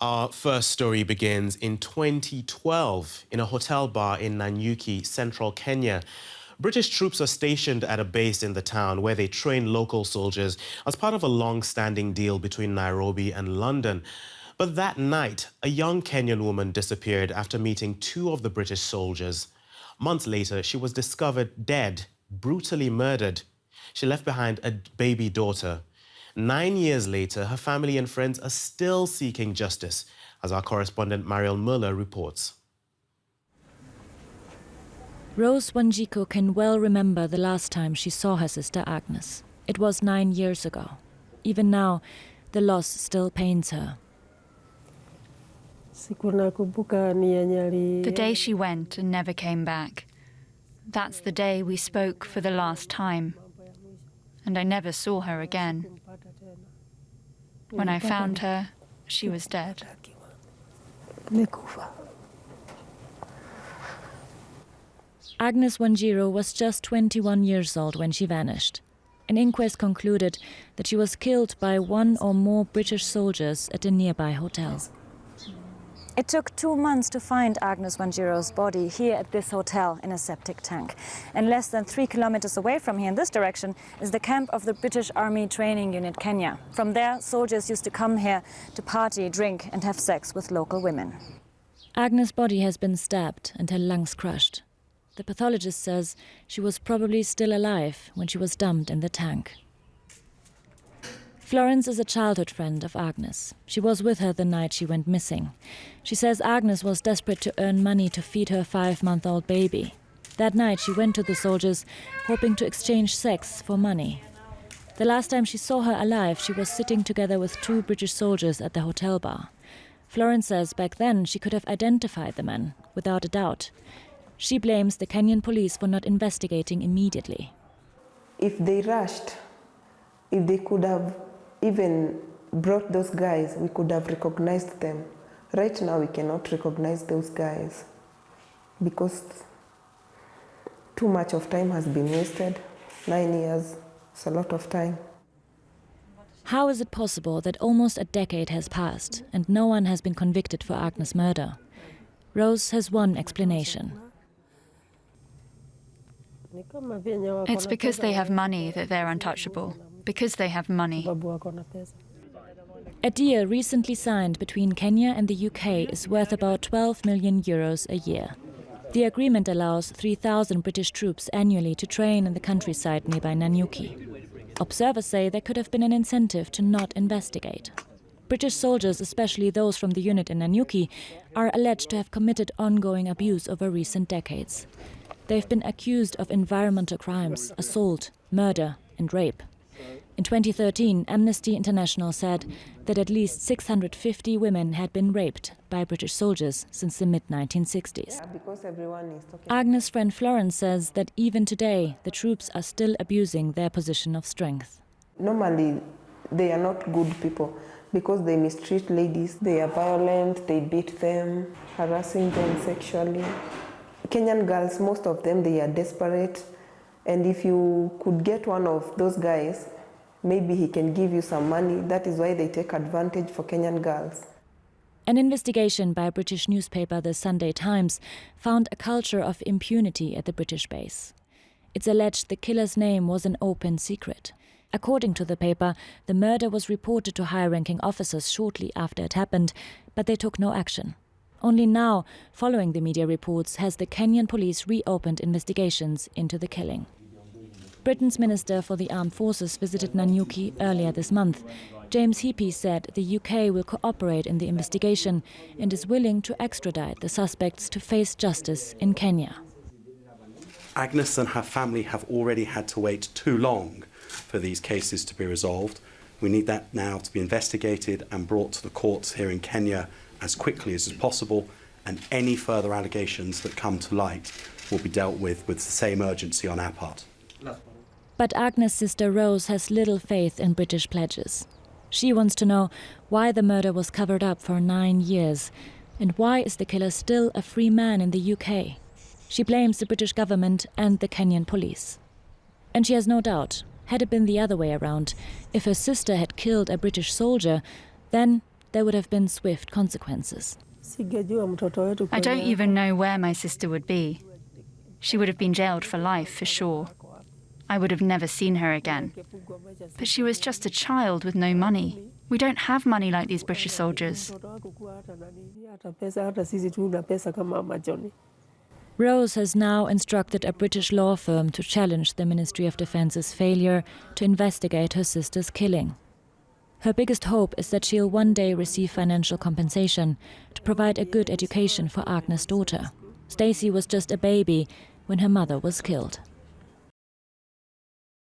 Our first story begins in 2012 in a hotel bar in Nanyuki, central Kenya. British troops are stationed at a base in the town where they train local soldiers as part of a long-standing deal between Nairobi and London. But that night, a young Kenyan woman disappeared after meeting two of the British soldiers. Months later, she was discovered dead, brutally murdered. She left behind a baby daughter. 9 years later, her family and friends are still seeking justice, as our correspondent Mariel Muller reports. Rose Wanjiru can well remember the last time she saw her sister Agnes. It was 9 years ago. Even now, the loss still pains her. The day she went and never came back. That's the day we spoke for the last time. And I never saw her again. When I found her, she was dead. Agnes Wanjiru was just 21 years old when she vanished. An inquest concluded that she was killed by one or more British soldiers at a nearby hotel. It took 2 months to find Agnes Wanjiru's body here at this hotel in a septic tank. And less than 3 kilometers away from here in this direction is the camp of the British Army Training Unit Kenya. From there, soldiers used to come here to party, drink and have sex with local women. Agnes' body has been stabbed and her lungs crushed. The pathologist says she was probably still alive when she was dumped in the tank. Florence is a childhood friend of Agnes. She was with her the night she went missing. She says Agnes was desperate to earn money to feed her 5-month-old baby. That night she went to the soldiers, hoping to exchange sex for money. The last time she saw her alive, she was sitting together with 2 British soldiers at the hotel bar. Florence says back then she could have identified the men, without a doubt. She blames the Kenyan police for not investigating immediately. If they rushed, if they could have even brought those guys, we could have recognized them. Right now, we cannot recognize those guys because too much of time has been wasted. 9 years, it's a lot of time. How is it possible that almost a decade has passed and no one has been convicted for Agnes' murder? Rose has one explanation. It's because they have money that they're untouchable. Because they have money. A deal recently signed between Kenya and the UK is worth about 12 million euros a year. The agreement allows 3,000 British troops annually to train in the countryside nearby Nanyuki. Observers say there could have been an incentive to not investigate. British soldiers, especially those from the unit in Nanyuki, are alleged to have committed ongoing abuse over recent decades. They've been accused of environmental crimes, assault, murder and rape. In 2013, Amnesty International said that at least 650 women had been raped by British soldiers since the mid-1960s. Agnes' friend Florence says that even today, the troops are still abusing their position of strength. Normally, they are not good people because they mistreat ladies. They are violent, they beat them, harassing them sexually. Kenyan girls, most of them, they are desperate. And if you could get one of those guys, maybe he can give you some money. That is why they take advantage for Kenyan girls. An investigation by a British newspaper, the Sunday Times, found a culture of impunity at the British base. It's alleged the killer's name was an open secret. According to the paper, the murder was reported to high-ranking officers shortly after it happened, but they took no action. Only now, following the media reports, has the Kenyan police reopened investigations into the killing. Britain's Minister for the Armed Forces visited Nanyuki earlier this month. James Heappey said the UK will cooperate in the investigation and is willing to extradite the suspects to face justice in Kenya. Agnes and her family have already had to wait too long for these cases to be resolved. We need that now to be investigated and brought to the courts here in Kenya as quickly as possible, and any further allegations that come to light will be dealt with the same urgency on our part. But Agnes' sister Rose has little faith in British pledges. She wants to know why the murder was covered up for 9 years, and why is the killer still a free man in the UK? She blames the British government and the Kenyan police. And she has no doubt, had it been the other way around, if her sister had killed a British soldier, then there would have been swift consequences. I don't even know where my sister would be. She would have been jailed for life, for sure. I would have never seen her again. But she was just a child with no money. We don't have money like these British soldiers. Rose has now instructed a British law firm to challenge the Ministry of Defence's failure to investigate her sister's killing. Her biggest hope is that she'll one day receive financial compensation to provide a good education for Agnes' daughter. Stacey was just a baby when her mother was killed.